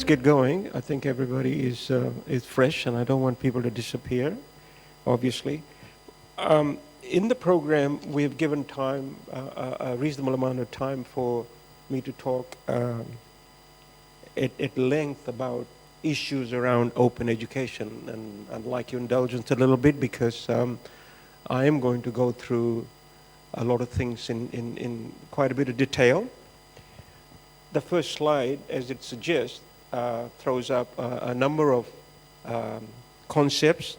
get going. I think everybody is fresh, and I don't want people to disappear, obviously. In the program, we have given time, a reasonable amount of time for me to talk at length about issues around open education, and I'd like your indulgence a little bit because I am going to go through a lot of things in quite a bit of detail. The first slide, as it suggests, throws up a number of concepts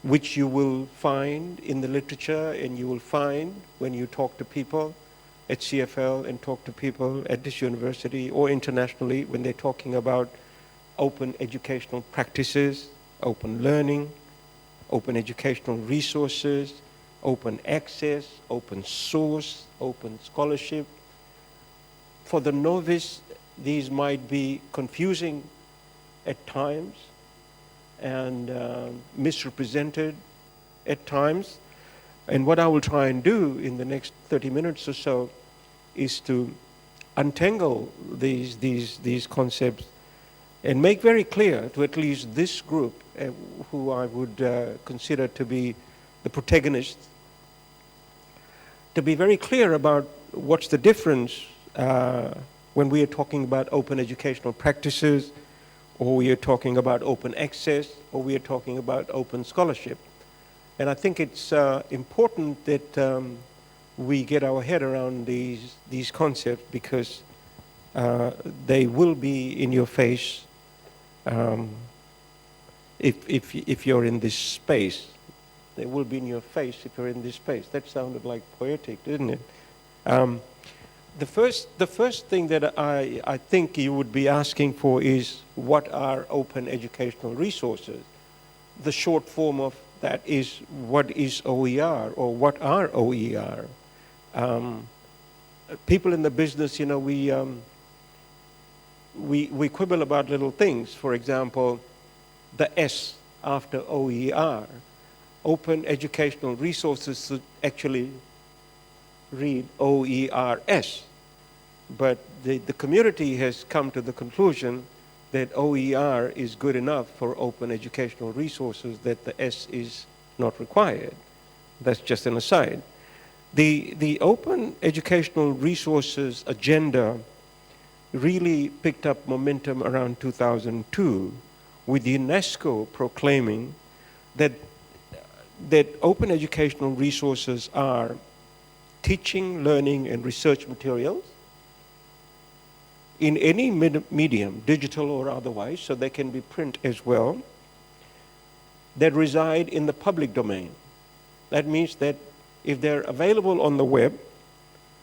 which you will find in the literature and you will find when you talk to people at CFL and talk to people at this university or internationally when they're talking about open educational practices, open learning, open educational resources, open access, open source, open scholarship. For the novice, these might be confusing at times and misrepresented at times. And what I will try and do in the next 30 minutes or so is to untangle these concepts and make very clear to at least this group, who I would consider to be the protagonists, to be very clear about what's the difference when we are talking about open educational practices, or we are talking about open access, or we are talking about open scholarship. And I think it's important that we get our head around these concepts because they will be in your face if you're in this space. They will be in your face if you're in this space. That sounded like poetic, didn't it? The first thing that I think you would be asking for is what are open educational resources? The short form of that is what is OER or what are OER? People in the business, you know, we quibble about little things. For example, the S after OER. Open educational resources should actually read OERS. But the community has come to the conclusion that OER is good enough for open educational resources, that the S is not required. That's just an aside. The open educational resources agenda really picked up momentum around 2002 with UNESCO proclaiming that open educational resources are teaching, learning, and research materials in any medium, digital or otherwise, so they can be print as well, that reside in the public domain. That means that if they're available on the web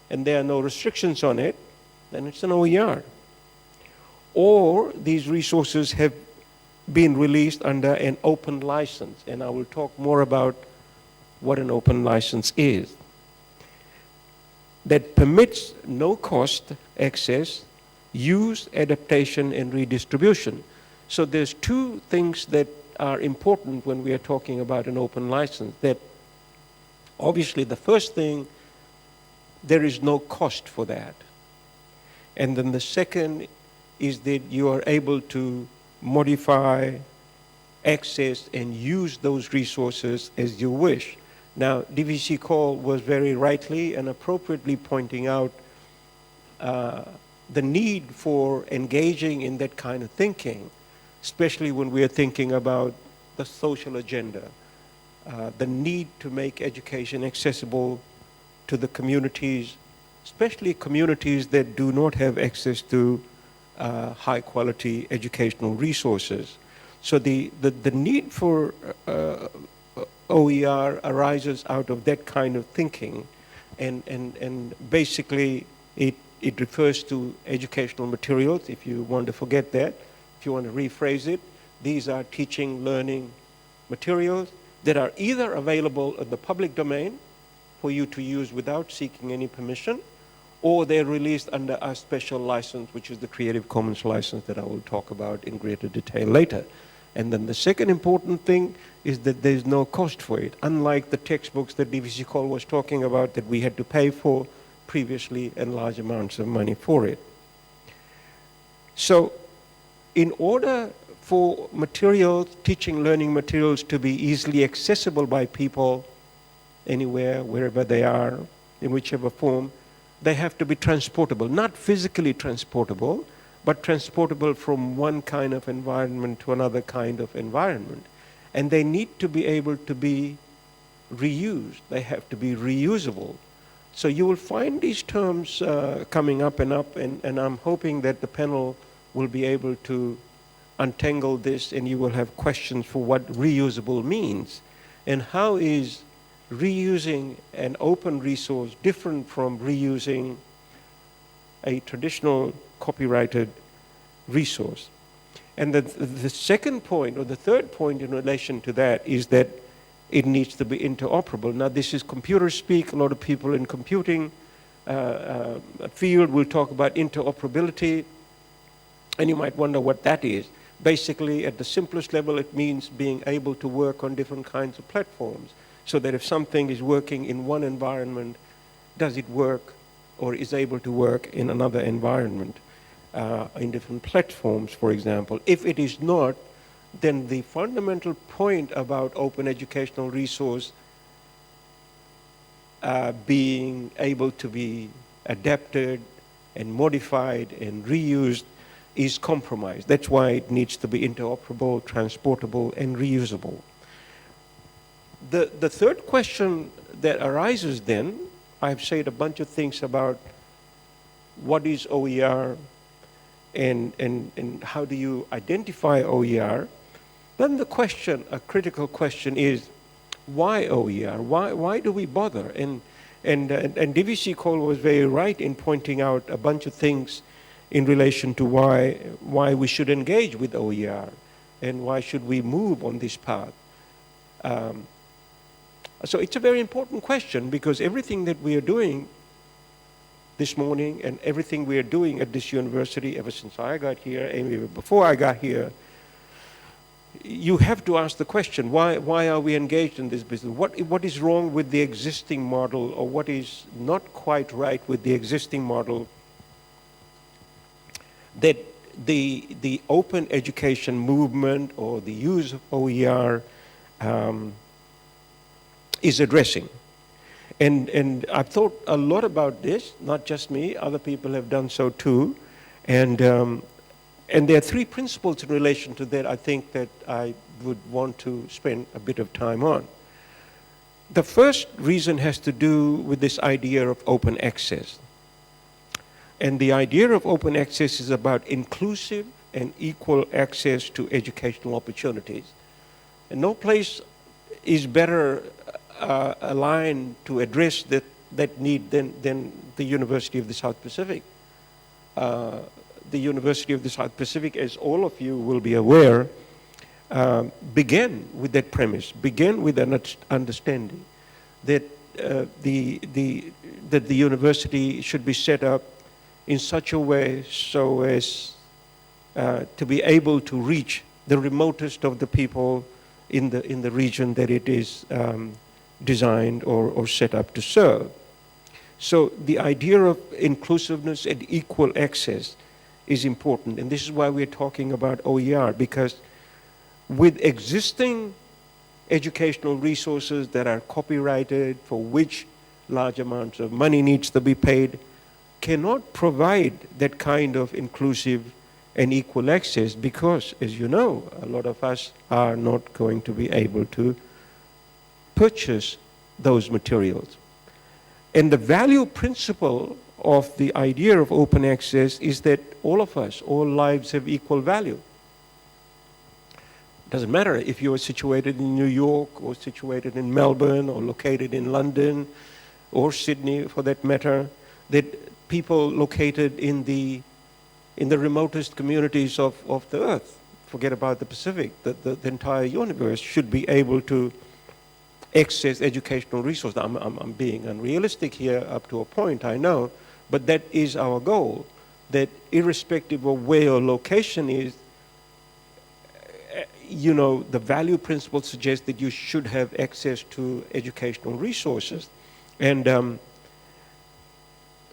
and there are no restrictions on it, then it's an OER. Or these resources have been released under an open license, and I will talk more about what an open license is. That permits no cost access, use, adaptation, and redistribution. So there's two things that are important when we are talking about an open license. That obviously the first thing, there is no cost for that. And then the second is that you are able to modify, access, and use those resources as you wish. Now, DVC Cole was very rightly and appropriately pointing out the need for engaging in that kind of thinking, especially when we are thinking about the social agenda, the need to make education accessible to the communities, especially communities that do not have access to high-quality educational resources. So the need for OER arises out of that kind of thinking, and basically it refers to educational materials, if you want to forget that. If you want to rephrase it, these are teaching, learning materials that are either available in the public domain for you to use without seeking any permission, or they're released under a special license, which is the Creative Commons license that I will talk about in greater detail later. And then the second important thing is that there's no cost for it, unlike the textbooks that DVC Cole was talking about that we had to pay for previously and large amounts of money for it. So in order for materials, teaching, learning materials to be easily accessible by people anywhere, wherever they are, in whichever form, they have to be transportable, not physically transportable, but transportable from one kind of environment to another kind of environment. And they need to be able to be reused. They have to be reusable. So you will find these terms coming up, and I'm hoping that the panel will be able to untangle this, and you will have questions for what reusable means, and how is reusing an open resource different from reusing a traditional copyrighted resource. And the second point, or the third point in relation to that, is that it needs to be interoperable. Now, this is computer speak. A lot of people in computing field will talk about interoperability, and you might wonder what that is. Basically, at the simplest level, it means being able to work on different kinds of platforms, so that if something is working in one environment, does it work or is able to work in another environment, in different platforms, for example. If it is not, then the fundamental point about open educational resource being able to be adapted and modified and reused is compromised. That's why it needs to be interoperable, transportable, and reusable. The third question that arises then, I've said a bunch of things about what is OER and how do you identify OER. Then the question, a critical question, is why OER? Why do we bother? And DVC Cole was very right in pointing out a bunch of things in relation to why we should engage with OER and why should we move on this path. So it's a very important question, because everything that we are doing this morning and everything we are doing at this university ever since I got here and even before I got here, you have to ask the question, why are we engaged in this business? What is wrong with the existing model, or what is not quite right with the existing model that the open education movement or the use of OER is addressing? And I've thought a lot about this, not just me, other people have done so too. And there are three principles in relation to that I think that I would want to spend a bit of time on. The first reason has to do with this idea of open access. And the idea of open access is about inclusive and equal access to educational opportunities. And no place is better aligned to address that need than the University of the South Pacific. The University of the South Pacific, as all of you will be aware, began with that premise, began with an understanding that that the university should be set up in such a way so as to be able to reach the remotest of the people in the region that it is designed or set up to serve. So the idea of inclusiveness and equal access is important, and this is why we're talking about OER, because with existing educational resources that are copyrighted, for which large amounts of money needs to be paid, cannot provide that kind of inclusive and equal access, because, as you know, a lot of us are not going to be able to purchase those materials. And the value principle of the idea of open access is that all of us, all lives have equal value. It doesn't matter if you are situated in New York or situated in Melbourne or located in London or Sydney for that matter, that people located in the remotest communities of the earth, forget about the Pacific, the entire universe should be able to access educational resources. I'm being unrealistic here up to a point, I know, but that is our goal, that irrespective of where your location is, you know, the value principle suggests that you should have access to educational resources. And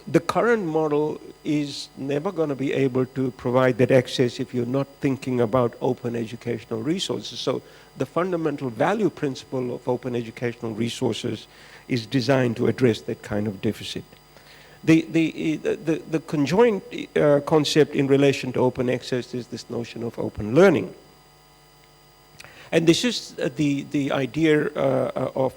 the current model is never going to be able to provide that access if you're not thinking about open educational resources. So the fundamental value principle of open educational resources is designed to address that kind of deficit. The conjoint concept in relation to open access is this notion of open learning. And this is the idea of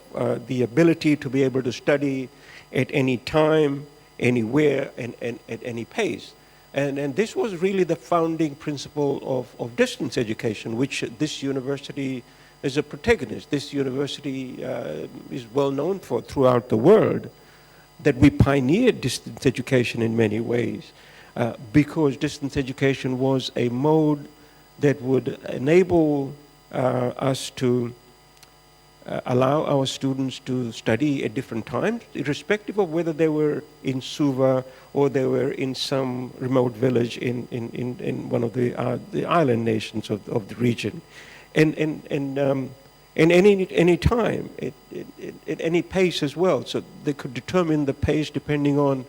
the ability to be able to study at any time, anywhere, and at any pace. And this was really the founding principle of distance education, which this university is a protagonist. This university is well known for throughout the world, that we pioneered distance education in many ways, because distance education was a mode that would enable us to allow our students to study at different times, irrespective of whether they were in Suva or they were in some remote village in one of the island nations of the region. And any time, at any pace as well. So they could determine the pace depending on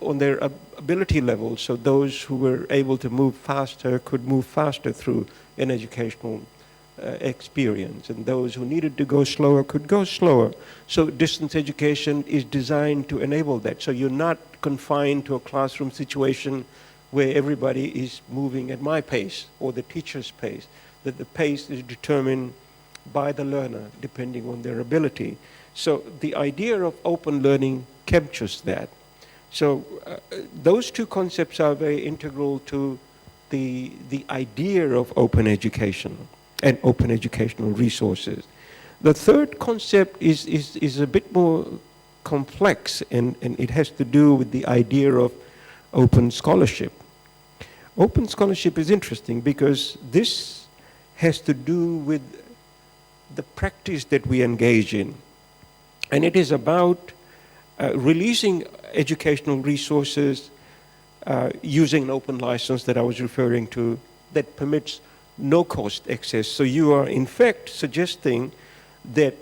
their ability level. So those who were able to move faster could move faster through an educational experience, and those who needed to go slower could go slower. So distance education is designed to enable that. So you're not confined to a classroom situation where everybody is moving at my pace or the teacher's pace, that the pace is determined by the learner depending on their ability. So the idea of open learning captures that. So those two concepts are very integral to the idea of open education and open educational resources. The third concept is a bit more complex, and it has to do with the idea of open scholarship. Open scholarship is interesting because this has to do with the practice that we engage in. And it is about releasing educational resources using an open license that I was referring to that permits no cost access. So you are in fact suggesting that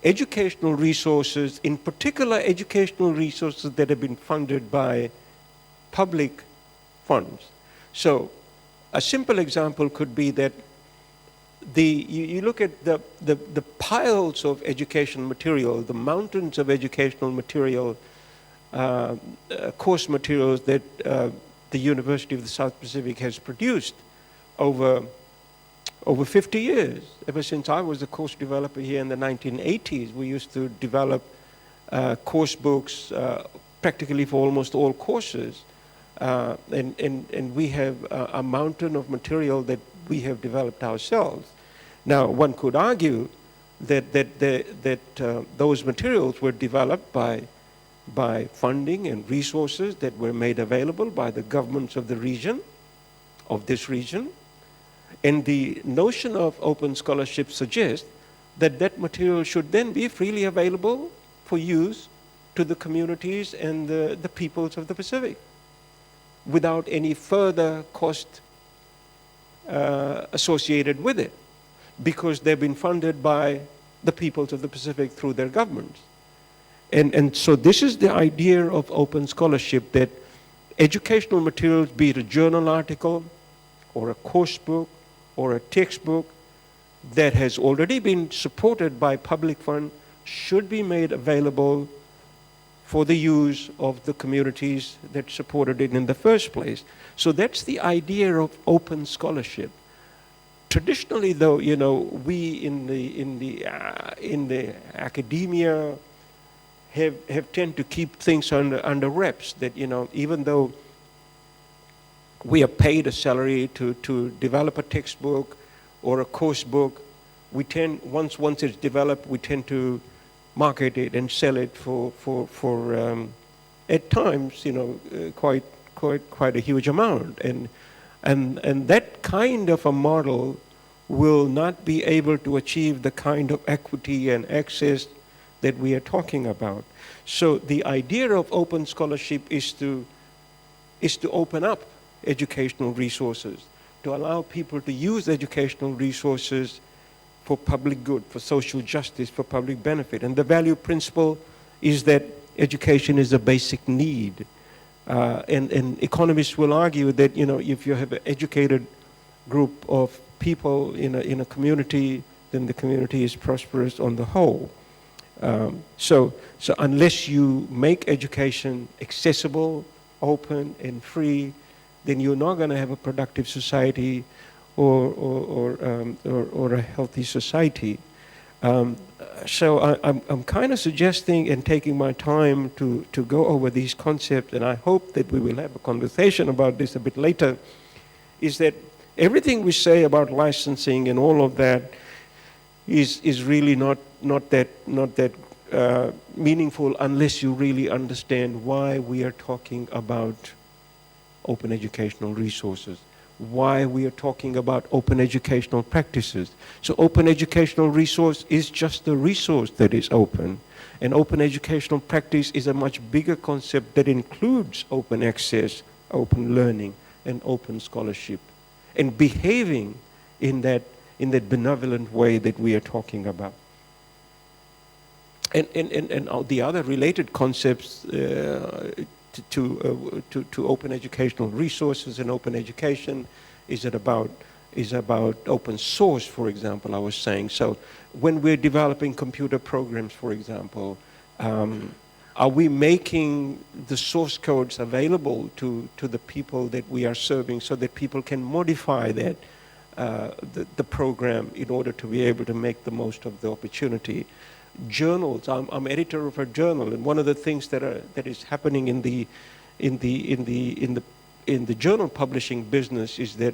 educational resources, in particular educational resources that have been funded by public funds. So a simple example could be that you look at the piles of educational material, the mountains of educational material, course materials that the University of the South Pacific has produced over 50 years. Ever since I was a course developer here in the 1980s, we used to develop course books practically for almost all courses. And we have a mountain of material that we have developed ourselves. Now, one could argue that those materials were developed by funding and resources that were made available by the governments of the region, of this region. And the notion of open scholarship suggests that that material should then be freely available for use to the communities and the peoples of the Pacific without any further cost associated with it, because they've been funded by the peoples of the Pacific through their governments. And so this is the idea of open scholarship, that educational materials, be it a journal article or a course book or a textbook that has already been supported by public fund, should be made available for the use of the communities that supported it in the first place. So that's the idea of open scholarship. Traditionally, though, you know, we in the academia have tend to keep things under wraps. That, you know, even though we are paid a salary to develop a textbook or a course book, we tend, once it's developed, we tend to market it and sell it for at times, you know, quite a huge amount. And that kind of a model will not be able to achieve the kind of equity and access that we are talking about. So the idea of open scholarship is to open up educational resources, to allow people to use educational resources for public good, for social justice, for public benefit. And the value principle is that education is a basic need. And economists will argue that, if you have an educated group of people in a community, then the community is prosperous on the whole. So unless you make education accessible, open, and free, then you're not going to have a productive society or a healthy society. So I'm kind of suggesting and taking my time to go over these concepts, and I hope that we will have a conversation about this a bit later, is that everything we say about licensing and all of that is really not that meaningful unless you really understand why we are talking about open educational resources, why we are talking about open educational practices. So open educational resource is just a resource that is open. And open educational practice is a much bigger concept that includes open access, open learning, and open scholarship, and behaving in that benevolent way that we are talking about. And the other related concepts to open educational resources and open education is about open source, for example, I was saying. So when we're developing computer programs, for example, are we making the source codes available to the people that we are serving so that people can modify that the program in order to be able to make the most of the opportunity? Journals. I'm editor of a journal, and one of the things that is happening in the journal publishing business is that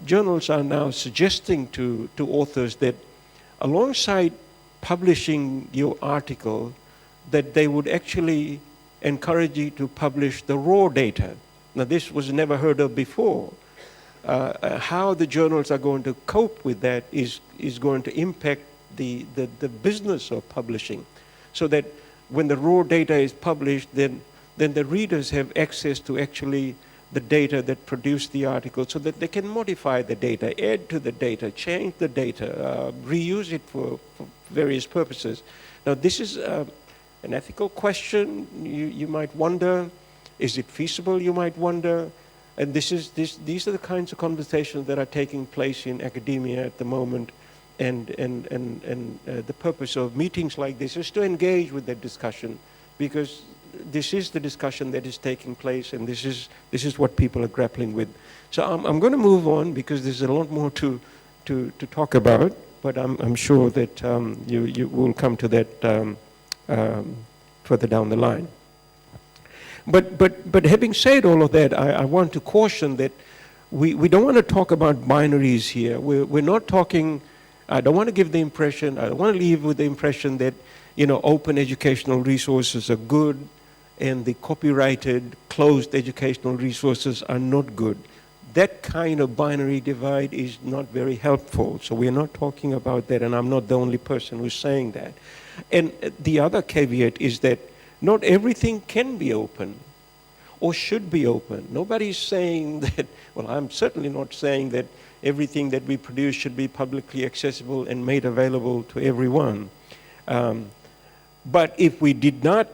journals are now suggesting to authors that alongside publishing your article, that they would actually encourage you to publish the raw data. Now, this was never heard of before. How the journals are going to cope with that is going to impact the business of publishing, so that when the raw data is published, then the readers have access to actually the data that produced the article, so that they can modify the data, add to the data, change the data, reuse it for various purposes. Now, this is an ethical question. You might wonder, is it feasible? You might wonder. And these are the kinds of conversations that are taking place in academia at the moment. And the purpose of meetings like this is to engage with that discussion, because this is the discussion that is taking place, and this is what people are grappling with. So I'm going to move on, because there's a lot more to talk about, but I'm sure that you will come to that further down the line. But having said all of that, I want to caution that we don't want to talk about binaries here. We're not talking. I don't want to give the impression, I don't want to leave with the impression that, open educational resources are good and the copyrighted, closed educational resources are not good. That kind of binary divide is not very helpful. So we're not talking about that, and I'm not the only person who's saying that. And the other caveat is that not everything can be open or should be open. Nobody's saying that, well, I'm certainly not saying that everything that we produce should be publicly accessible and made available to everyone. But if we did not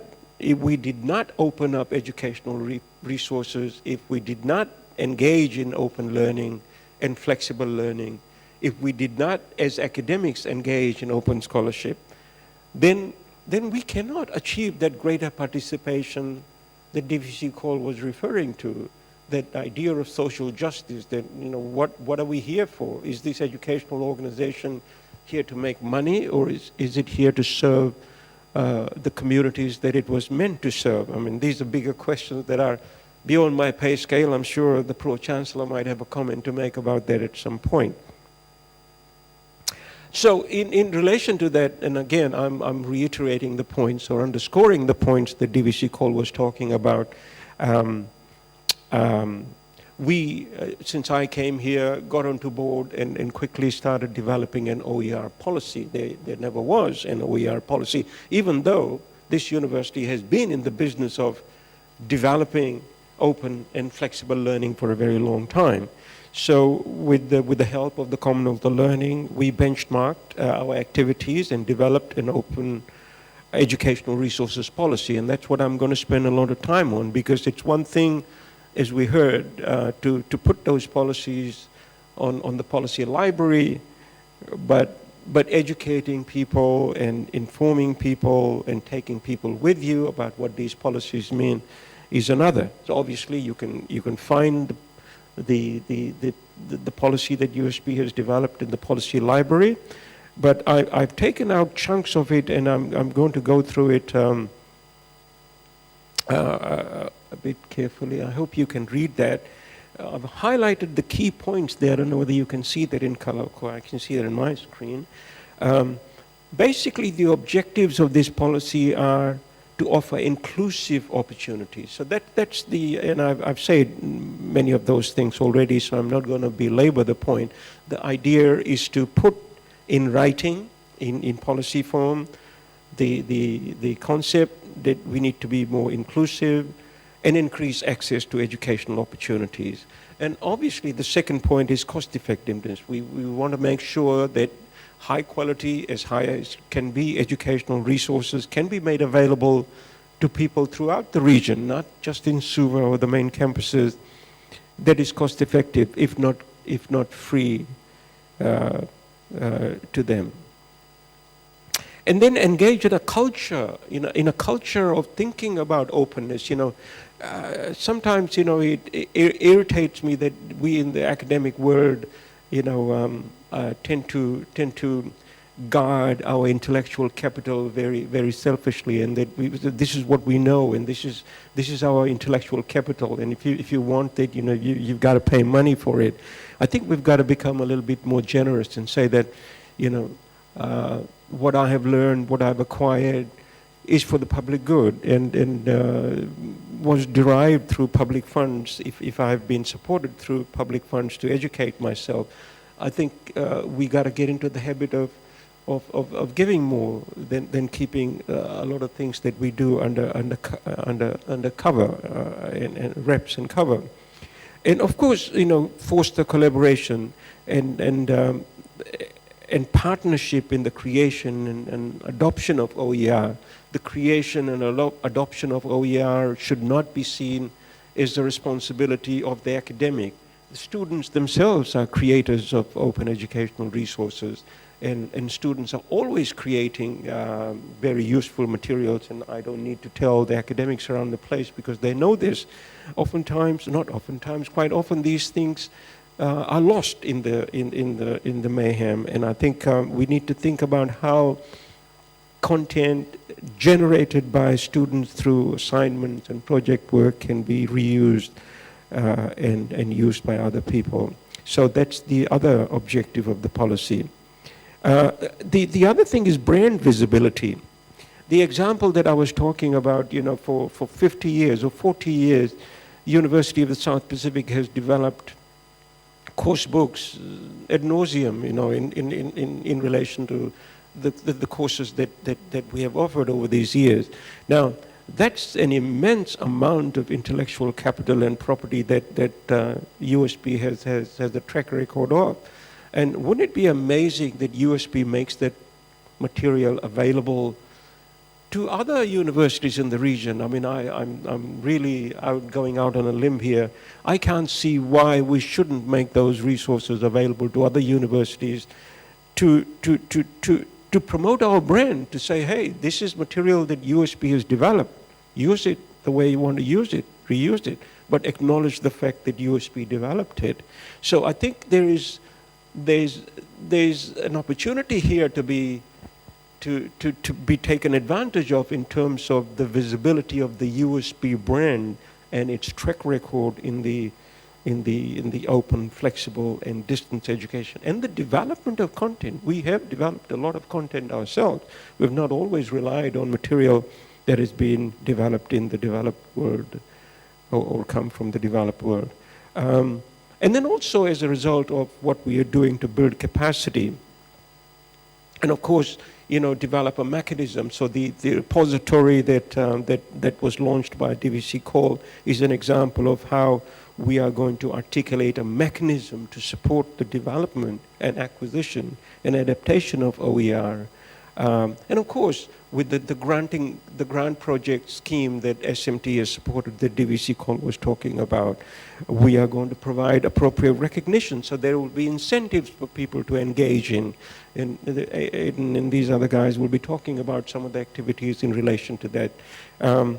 open up educational resources, if we did not engage in open learning and flexible learning, if we did not, as academics, engage in open scholarship, then we cannot achieve that greater participation that DVC Cole was referring to. That idea of social justice, that, what are we here for? Is this educational organization here to make money, or is it here to serve the communities that it was meant to serve? I mean, these are bigger questions that are beyond my pay scale. I'm sure the Pro-Chancellor might have a comment to make about that at some point. So in relation to that, and again, I'm reiterating the points or underscoring the points that DVC Cole was talking about. We, since I came here, got onto board and quickly started developing an OER policy. There never was an OER policy, even though this university has been in the business of developing open and flexible learning for a very long time. So with the help of the Commonwealth of Learning, we benchmarked our activities and developed an open educational resources policy, and that's what I'm going to spend a lot of time on, because it's one thing, as we heard, to put those policies on the policy library, but educating people and informing people and taking people with you about what these policies mean is another. So obviously you can find the policy that USP has developed in the policy library, but I've taken out chunks of it, and I'm going to go through it a bit carefully. I hope you can read that. I've highlighted the key points there. I don't know whether you can see that in color. I can see that in my screen. Basically, the objectives of this policy are to offer inclusive opportunities. So that's the, and I've said many of those things already, so I'm not going to belabor the point. The idea is to put in writing, in policy form, the concept that we need to be more inclusive and increase access to educational opportunities. And obviously the second point is cost effectiveness. We want to make sure that high quality, as high as can be, educational resources can be made available to people throughout the region, not just in Suva or the main campuses, that is cost effective, if not free to them. And then engage in a culture, in a culture of thinking about openness. Sometimes, it irritates me that we in the academic world, tend to guard our intellectual capital very, very selfishly, and that this is what we know, and this is our intellectual capital, and if you want it, you've got to pay money for it. I think we've got to become a little bit more generous and say that, what I have learned, what I've acquired, is for the public good, and was derived through public funds. If I've been supported through public funds to educate myself, I think we got to get into the habit of giving more than keeping a lot of things that we do under cover and reps and cover. And of course, foster collaboration and partnership in the creation and adoption of OER. The creation and adoption of OER should not be seen as the responsibility of the academic. The students themselves are creators of open educational resources, and students are always creating very useful materials, and I don't need to tell the academics around the place because they know this. Quite often these things are lost in the mayhem, and I think we need to think about how content generated by students through assignments and project work can be reused and used by other people. So that's the other objective of the policy. The other thing is brand visibility. The example that I was talking about, for 50 years or 40 years, University of the South Pacific has developed course books ad nauseum, in relation to the courses that we have offered over these years. Now, that's an immense amount of intellectual capital and property that USP has a track record of. And wouldn't it be amazing that USP makes that material available to other universities in the region? I mean, I'm really going out on a limb here. I can't see why we shouldn't make those resources available to other universities to promote our brand, to say, hey, this is material that USP has developed. Use it the way you want to use it, reuse it, but acknowledge the fact that USP developed it. So I think there's an opportunity here to be taken advantage of in terms of the visibility of the USP brand and its track record in the open, flexible, and distance education and the development of content. We have developed a lot of content ourselves. We've not always relied on material that has been developed in the developed world or come from the developed world. And then also as a result of what we are doing to build capacity, and of course, develop a mechanism. So the repository that was launched by DVC Call is an example of how we are going to articulate a mechanism to support the development and acquisition and adaptation of OER And of course, with the grant project scheme that SMT has supported, that DVC Call was talking about, we are going to provide appropriate recognition. So there will be incentives for people to engage in. And these other guys will be talking about some of the activities in relation to that. So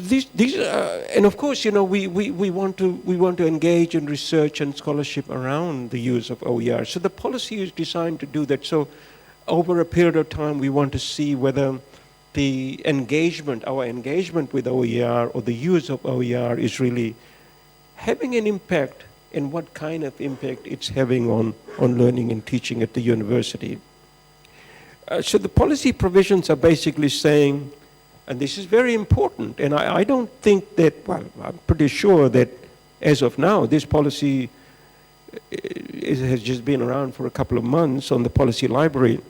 these and of course, we want to engage in research and scholarship around the use of OER. So the policy is designed to do that. So over a period of time, we want to see whether the our engagement with OER or the use of OER is really having an impact, and what kind of impact it's having on learning and teaching at the university. So the policy provisions are basically saying, and this is very important, and I don't think that, well, I'm pretty sure that as of now, this policy has just been around for a couple of months on the policy library.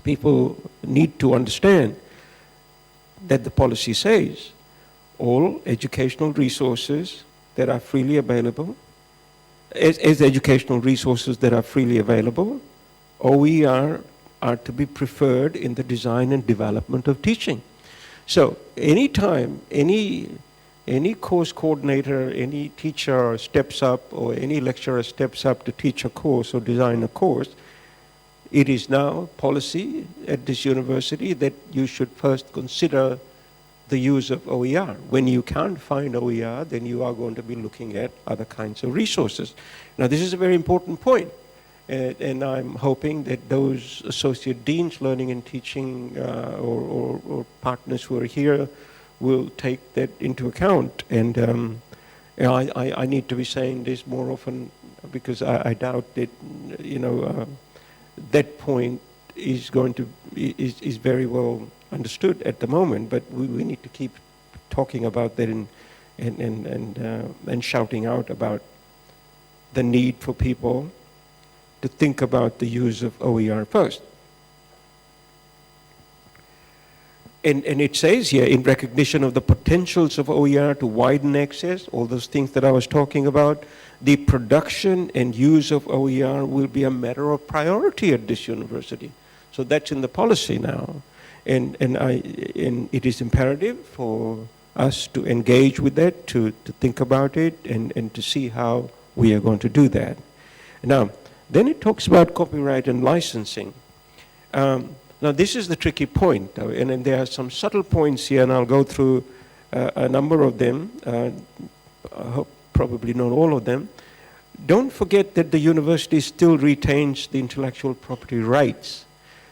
People need to understand that the policy says all educational resources that are freely available, as educational resources that are freely available, OER are to be preferred in the design and development of teaching. So anytime any course coordinator, any teacher steps up, or any lecturer steps up to teach a course or design a course, it is now policy at this university that you should first consider the use of OER. When you can't find OER, then you are going to be looking at other kinds of resources. Now, this is a very important point. And I'm hoping that those associate deans, learning and teaching, or partners who are here will take that into account. And I need to be saying this more often, because I doubt that, that point is very well understood at the moment. But we need to keep talking about that and shouting out about the need for people to think about the use of OER first. And it says here, in recognition of the potentials of OER to widen access, all those things that I was talking about, the production and use of OER will be a matter of priority at this university. So that's in the policy now. And it is imperative for us to engage with that, to think about it, and to see how we are going to do that. Now, then it talks about copyright and licensing. Now, this is the tricky point, and there are some subtle points here, and I'll go through a number of them, probably not all of them. Don't forget that the university still retains the intellectual property rights.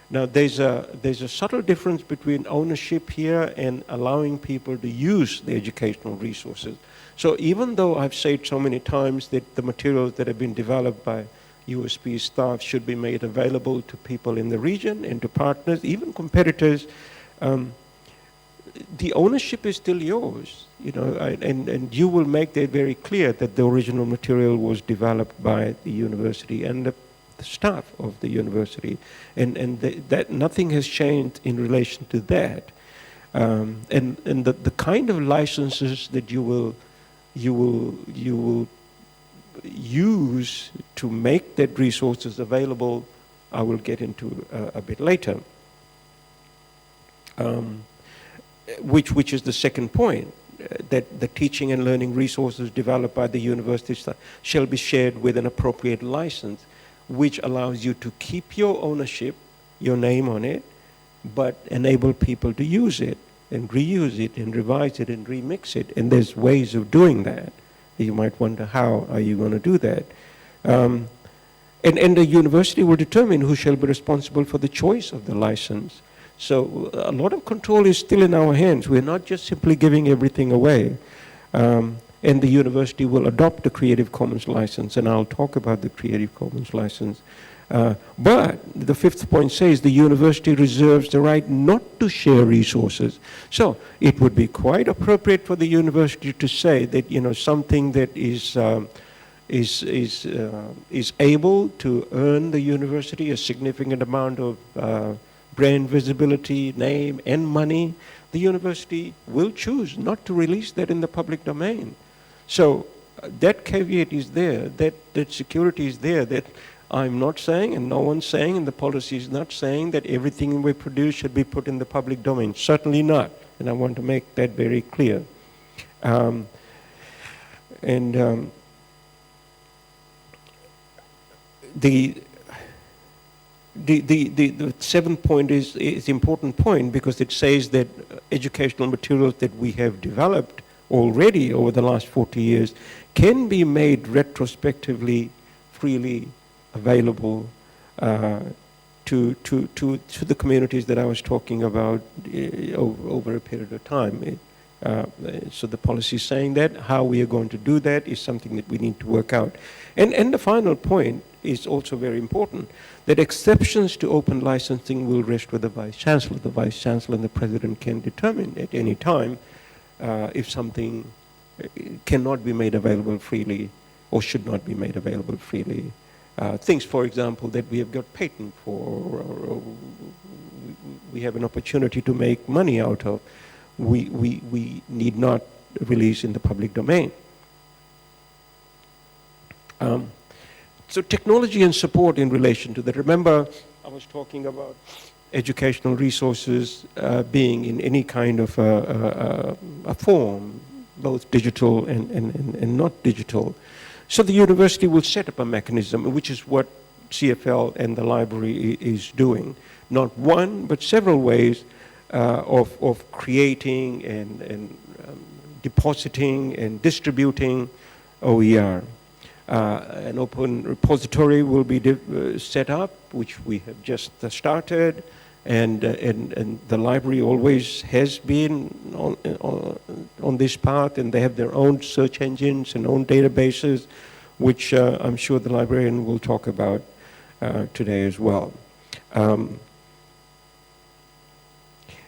Now, there's a subtle difference between ownership here and allowing people to use the educational resources. So even though I've said so many times that the materials that have been developed by USP staff should be made available to people in the region and to partners, even competitors, the ownership is still yours, and you will make that very clear that the original material was developed by the university and the staff of the university, and that nothing has changed in relation to that, and the kind of licenses that you will use to make that resources available, I will get into a bit later. Which is the second point, that the teaching and learning resources developed by the university shall be shared with an appropriate license, which allows you to keep your ownership, your name on it, but enable people to use it and reuse it and revise it and remix it. And there's ways of doing that. You might wonder, how are you going to do that? And the university will determine who shall be responsible for the choice of the license. So a lot of control is still in our hands. We're not just simply giving everything away. And the university will adopt the Creative Commons license, and I'll talk about the Creative Commons license. But the fifth point says the university reserves the right not to share resources. So it would be quite appropriate for the university to say that something that is able to earn the university a significant amount of brand visibility, name, and money, the university will choose not to release that in the public domain. So that caveat is there, that security is there, that I'm not saying, and no one's saying, and the policy is not saying that everything we produce should be put in the public domain. Certainly not. And I want to make that very clear. The seventh point is an important point because it says that educational materials that we have developed already over the last 40 years can be made retrospectively freely available to the communities that I was talking about over a period of time. So the policy is saying that. How we are going to do that is something that we need to work out. And the final point is also very important, that exceptions to open licensing will rest with the Vice Chancellor. The Vice Chancellor and the President can determine at any time if something cannot be made available freely or should not be made available freely. Things, for example, that we have got patent for, or we have an opportunity to make money out of, we need not release in the public domain. So technology and support in relation to that. Remember, I was talking about educational resources being in any kind of a form, both digital and not digital. So the university will set up a mechanism, which is what CFL and the library is doing. Not one, but several ways of creating and depositing and distributing OER. An open repository will be set up, which we have just started, and the library always has been on this path, and they have their own search engines and own databases, which I'm sure the librarian will talk about today as well.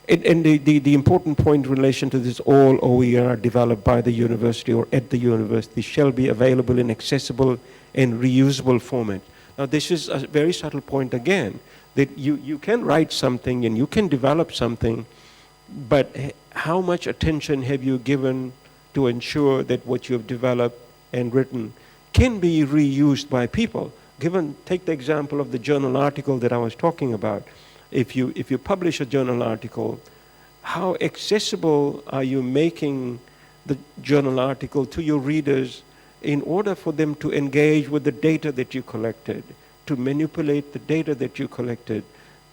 And the important point in relation to this, all OER developed by the university or at the university shall be available in accessible and reusable format. Now this is a very subtle point again, that you can write something and you can develop something, but how much attention have you given to ensure that what you have developed and written can be reused by people? Take the example of the journal article that I was talking about. If you publish a journal article, how accessible are you making the journal article to your readers in order for them to engage with the data that you collected, to manipulate the data that you collected,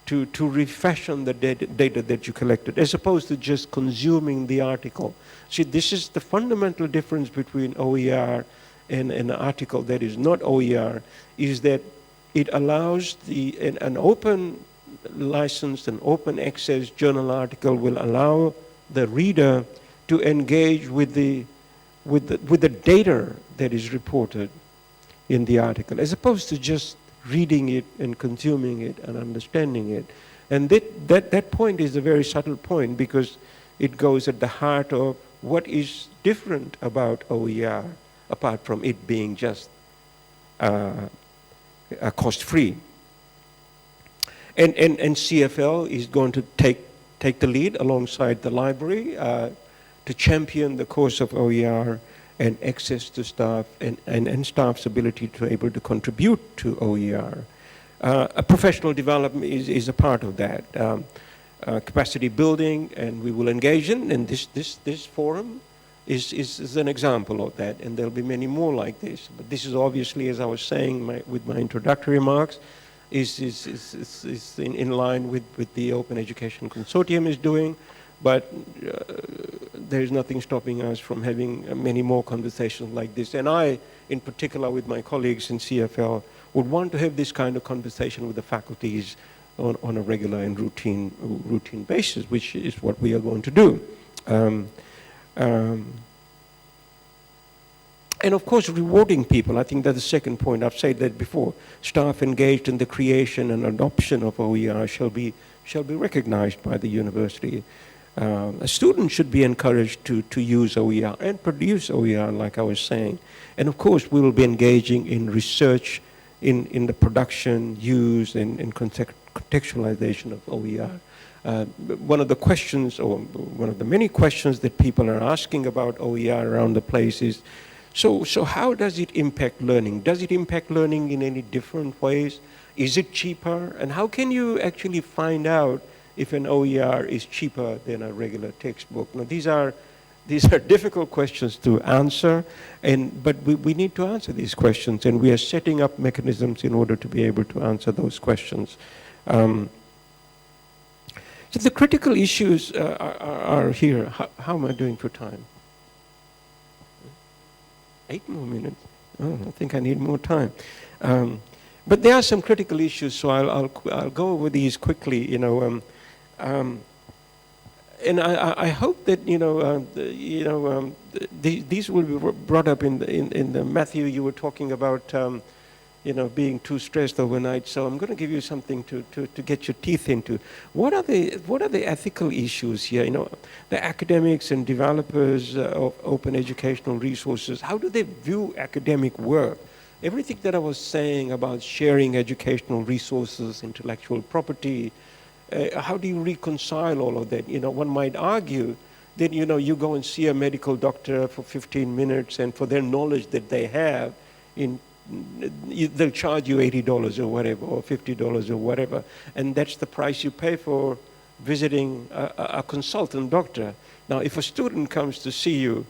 to refashion the data that you collected, as opposed to just consuming the article. See, this is the fundamental difference between OER and an article that is not OER, is that it allows an open licensed and open access journal article will allow the reader to engage with the data that is reported in the article, as opposed to just reading it and consuming it and understanding it. And that point is a very subtle point, because it goes at the heart of what is different about OER, apart from it being just cost-free. And CFL is going to take the lead alongside the library to champion the cause of OER and access to staff and staff's ability to be able to contribute to OER. A professional development is a part of that. Capacity building, and we will engage in, and this forum is an example of that, and there'll be many more like this. But this is obviously, as I was saying with my introductory remarks, is in line with the Open Education Consortium is doing, but there's nothing stopping us from having many more conversations like this. And I, in particular with my colleagues in CFL, would want to have this kind of conversation with the faculties on a regular and routine basis, which is what we are going to do. And of course, rewarding people. I think that's the second point. I've said that before. Staff engaged in the creation and adoption of OER shall be recognized by the university. A student should be encouraged to use OER and produce OER, like I was saying. And of course, we will be engaging in research in the production, use, and contextualization of OER. One of the questions, or one of the many questions that people are asking about OER around the place is, So how does it impact learning? Does it impact learning in any different ways? Is it cheaper? And how can you actually find out if an OER is cheaper than a regular textbook? Now, these are difficult questions to answer, but we need to answer these questions, and we are setting up mechanisms in order to be able to answer those questions. So the critical issues are here. How am I doing for time? 8 more minutes. Oh, I think I need more time. But there are some critical issues, so I'll go over these quickly. And I hope that these will be brought up in the Matthew. You were talking about being too stressed overnight. So I'm going to give you something to get your teeth into. What are the ethical issues here? The academics and developers of open educational resources. How do they view academic work? Everything that I was saying about sharing educational resources, intellectual property. How do you reconcile all of that? One might argue that, you go and see a medical doctor for 15 minutes, and for their knowledge that they have, they'll charge you $80 or whatever, or $50 or whatever. And that's the price you pay for visiting a consultant doctor. Now, if a student comes to see you,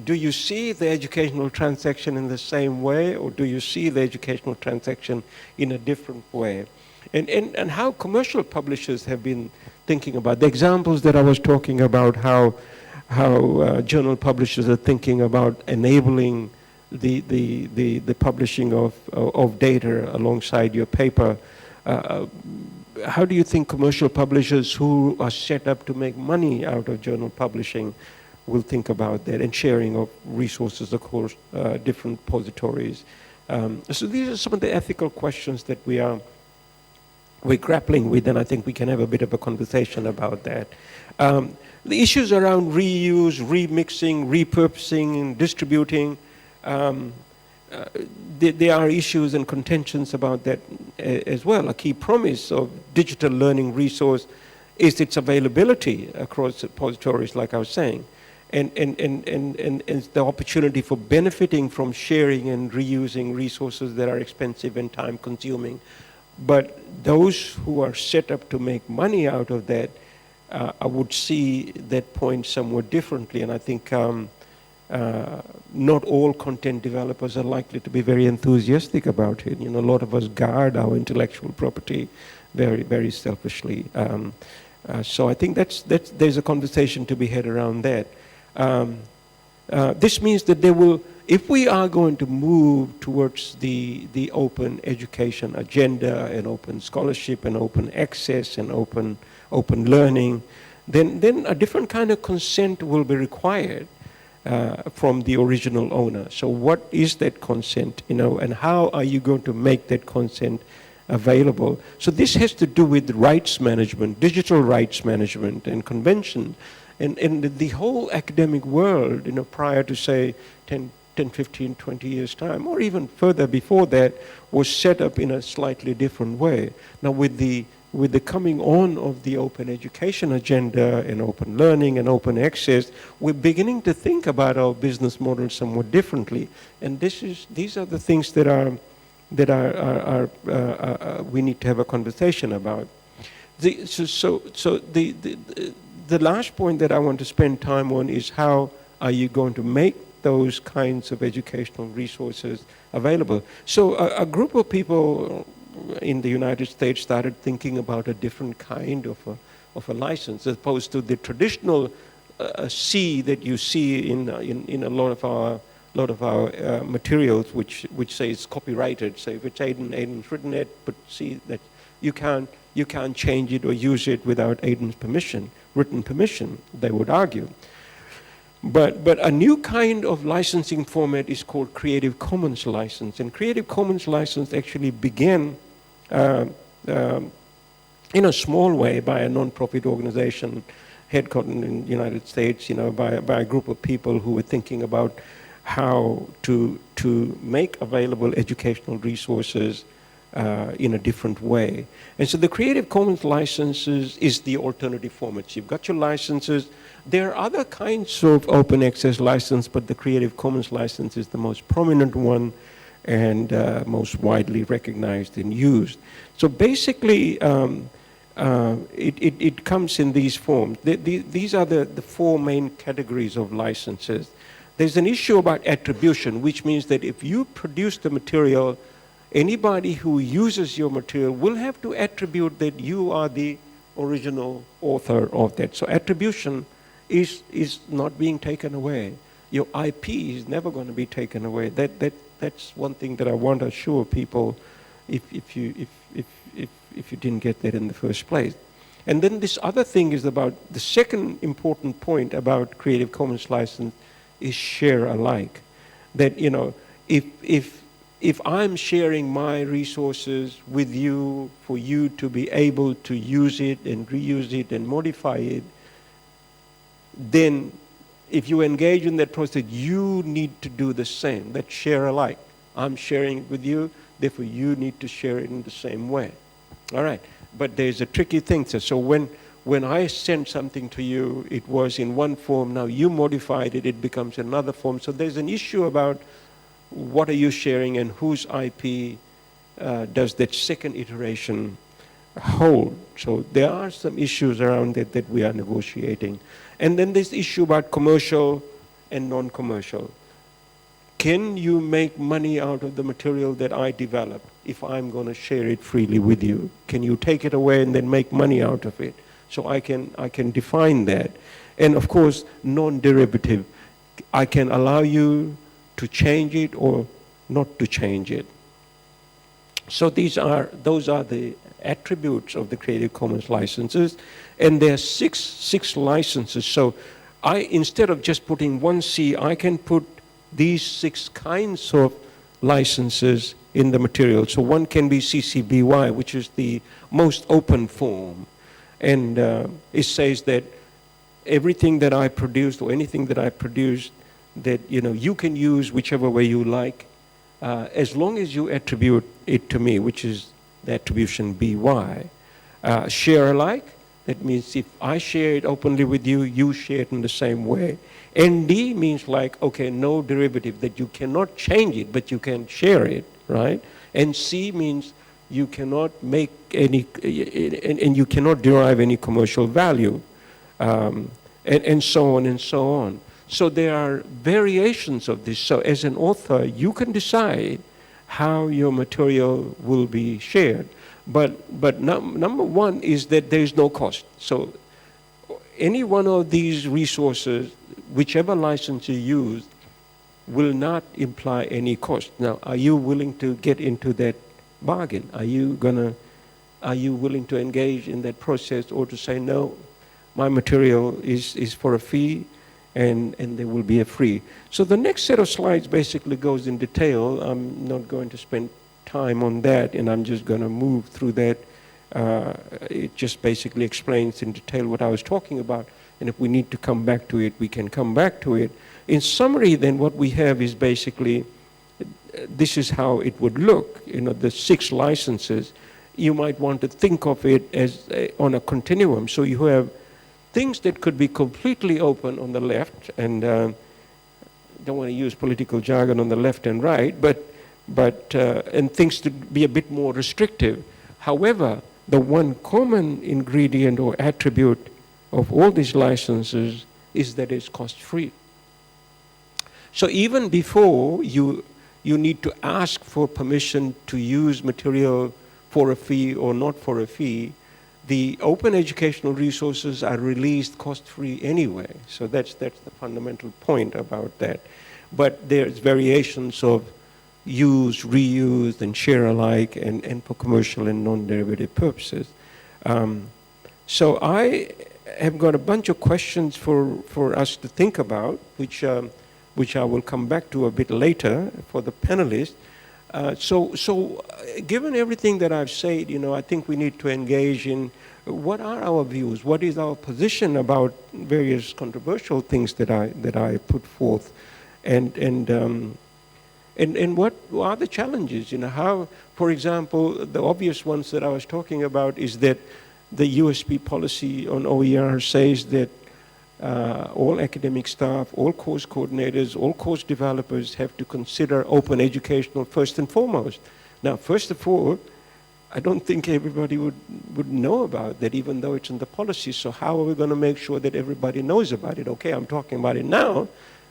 do you see the educational transaction in the same way, or do you see the educational transaction in a different way? And how commercial publishers have been thinking about the examples that I was talking about, how journal publishers are thinking about enabling the publishing of data alongside your paper. How do you think commercial publishers who are set up to make money out of journal publishing will think about that, and sharing of resources across different repositories? So these are some of the ethical questions that we're grappling with, and I think we can have a bit of a conversation about that. The issues around reuse, remixing, repurposing, and distributing, there are issues and contentions about that as well. A key promise of digital learning resource is its availability across repositories, like I was saying, and the opportunity for benefiting from sharing and reusing resources that are expensive and time-consuming. But those who are set up to make money out of that, I would see that point somewhat differently. And I think not all content developers are likely to be very enthusiastic about it. A lot of us guard our intellectual property very, very selfishly. So I think there's a conversation to be had around that. This means that if we are going to move towards the open education agenda and open scholarship and open access and open learning, then a different kind of consent will be required from the original owner. So what is that consent, and how are you going to make that consent available? So this has to do with rights management, digital rights management, and convention. And the whole academic world, prior to, say, 10, 15, 20 years' time, or even further before that, was set up in a slightly different way. Now, with the coming on of the open education agenda and open learning and open access, we're beginning to think about our business model somewhat differently. And these are the things that we need to have a conversation about. The last point that I want to spend time on is how are you going to make those kinds of educational resources available. So a group of people in the United States started thinking about a different kind of a license, as opposed to the traditional C that you see in a lot of our materials, which say it's copyrighted. So if it's Aidan's written it, but see that you can't change it or use it without Aidan's permission, written permission, they would argue. But a new kind of licensing format is called Creative Commons license. And Creative Commons license actually began in a small way by a non-profit organization headquartered in the United States, by a group of people who were thinking about how to make available educational resources in a different way. And so the Creative Commons licenses is the alternative format. You've got your licenses. There are other kinds of open access license, but the Creative Commons license is the most prominent one and most widely recognized and used. So basically, it comes in these forms. These are the four main categories of licenses. There's an issue about attribution, which means that if you produce the material, anybody who uses your material will have to attribute that you are the original author of that. So attribution is not being taken away. Your IP is never going to be taken away. That's one thing that I want to assure people if you didn't get that in the first place. And then this other thing is about the second important point about Creative Commons license is share alike. That, you know, if I'm sharing my resources with you for you to be able to use it and reuse it and modify it, then if you engage in that process, you need to do the same. That's share alike. I'm sharing it with you, therefore you need to share it in the same way. All right, but there's a tricky thing. So when I sent something to you, it was in one form, now you modified it, it becomes another form. So there's an issue about what are you sharing and whose IP does that second iteration hold. So there are some issues around it that we are negotiating. And then this issue about commercial and non-commercial. Can you make money out of the material that I develop if I'm going to share it freely with you? Can you take it away and then make money out of it? So I can define that. And of course, non-derivative. I can allow you to change it or not to change it. So those are the attributes of the Creative Commons licenses, and there are six licenses. So instead of just putting 1C, I can put these 6 kinds of licenses in the material. So one can be CC BY, which is the most open form, and it says that everything that I produced or anything that I produced, that you can use whichever way you like, as long as you attribute it to me, which is the attribution BY. Share alike, that means if I share it openly with you, you share it in the same way. ND means like, okay, no derivative, that you cannot change it, but you can share it, right? And C means you cannot make any, and you cannot derive any commercial value, and so on and so on. So there are variations of this. So as an author, you can decide how your material will be shared. But number one is that there is no cost. So any one of these resources, whichever license you use, will not imply any cost. Now, are you willing to get into that bargain? Are you willing to engage in that process, or to say, no, my material is for a fee, and there will be a free? So the next set of slides basically goes in detail. I'm not going to spend time on that, and I'm just going to move through that. It just basically explains in detail what I was talking about, and if we need to come back to it, we can come back to it. In summary, then, what we have is basically, this is how it would look, the 6 licenses. You might want to think of it as on a continuum. So you have things that could be completely open on the left, and don't want to use political jargon on the left and right, but and things to be a bit more restrictive. However, the one common ingredient or attribute of all these licenses is that it's cost-free. So even before you need to ask for permission to use material for a fee or not for a fee, the open educational resources are released cost-free anyway. So that's the fundamental point about that. But there's variations of use, reuse, and share alike, and for commercial and non-derivative purposes. So I have got a bunch of questions for us to think about, which I will come back to a bit later for the panelists. So given everything that I've said, I think we need to engage in what are our views, what is our position about various controversial things that I put forth, and And what are the challenges? How, for example, the obvious ones that I was talking about is that the USP policy on OER says that all academic staff, all course coordinators, all course developers have to consider open educational first and foremost. Now, first of all, I don't think everybody would know about that, even though it's in the policy. So how are we going to make sure that everybody knows about it? Okay, I'm talking about it now,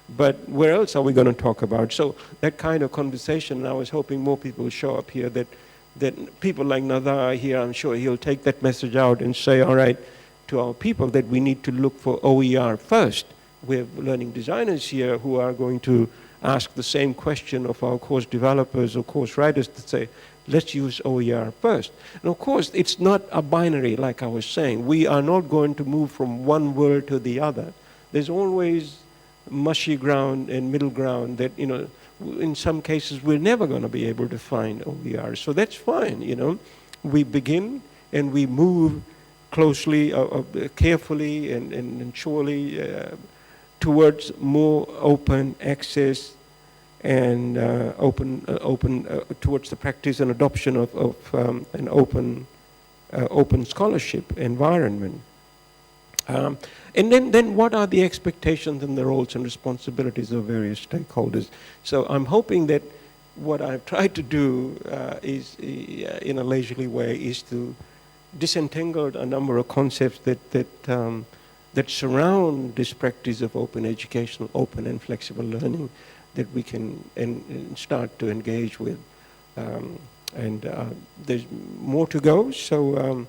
but where else are we going to talk about? So that kind of conversation, and I was hoping more people will show up here, that people like Nadar here, I'm sure he'll take that message out and say, all right, to our people, that we need to look for OER first. We have learning designers here who are going to ask the same question of our course developers or course writers to say, let's use OER first. And of course, it's not a binary, like I was saying. We are not going to move from one world to the other. There's always mushy ground and middle ground that, in some cases, we're never going to be able to find OER. So that's fine, We begin and we move closely, carefully and surely towards more open access and towards the practice and adoption of an open scholarship environment. And then what are the expectations and the roles and responsibilities of various stakeholders? So I'm hoping that what I've tried to do is, in a leisurely way, is to disentangle a number of concepts that surround this practice of open educational, open and flexible learning, that we can and start to engage with. And there's more to go, so